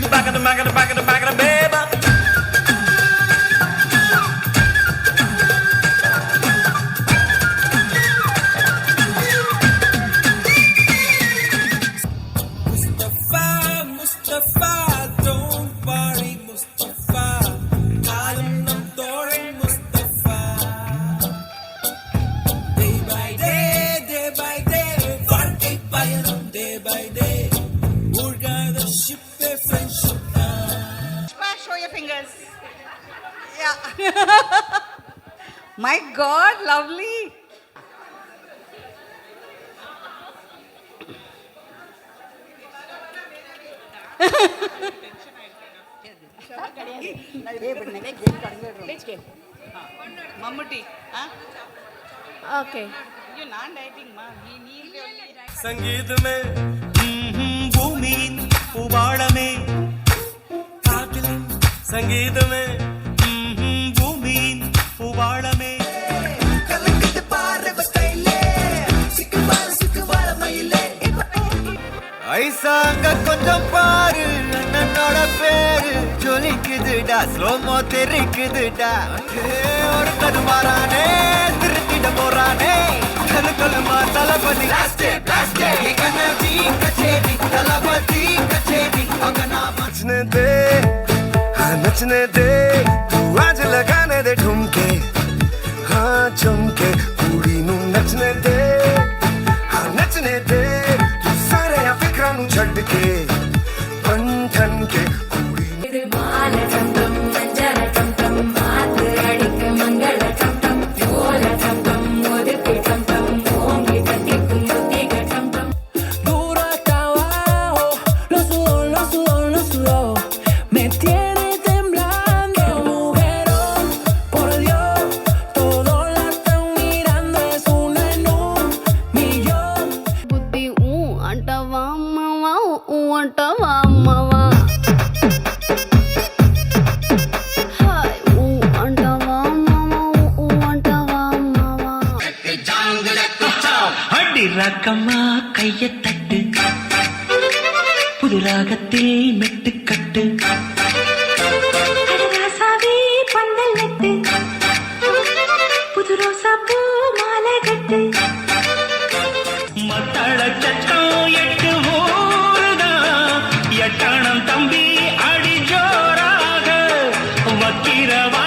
the back of the back of the back of the back of the baby. Mustafa, Mustafa, don't worry, Mustafa. I'm not boring, Mustafa. Day by day, வாழ்க்கை பயணம் day by day. மூழ்காத ship friendship தான். Show your fingers. Yeah. My God, lovely. Mammootty. Okay. You're not dating, ma. We need only. சங்கீதமே பூமியின் பூபாளமே காதலின் சங்கீதமே பூமியின் பூபாளமே ஐசாங்க கொஞ்சம் பாரு அண்ணனோட பேரு ஜொலிக்குதுடா ஸ்லோமோ தெரிக்குதுடா ஒரு தடுமாறானே திருத்திட போறானே கலுக்கலுமா தளபதி கண்ணி கச்சேரி தளபதி கச்சேரி नचने दे तू आज लगाने दे ठुमके हाँ झुमके कुड़ी नू नचने दे हाँ नचने दे तू सारे फिक्रां नू छड्ड के बन ठन के कुड़ी ரக்கம்மா கைய தட்டு புது ராகத்தில் மெட்டு கட்டு ராசாவே பந்தல் நட்டு புது ரோசா பூ மாலை கட்டு மத்தள சட்டம் எட்டு ஊருதான் எட்டணம் தம்பி அடி ஜோராக வக்கிரவா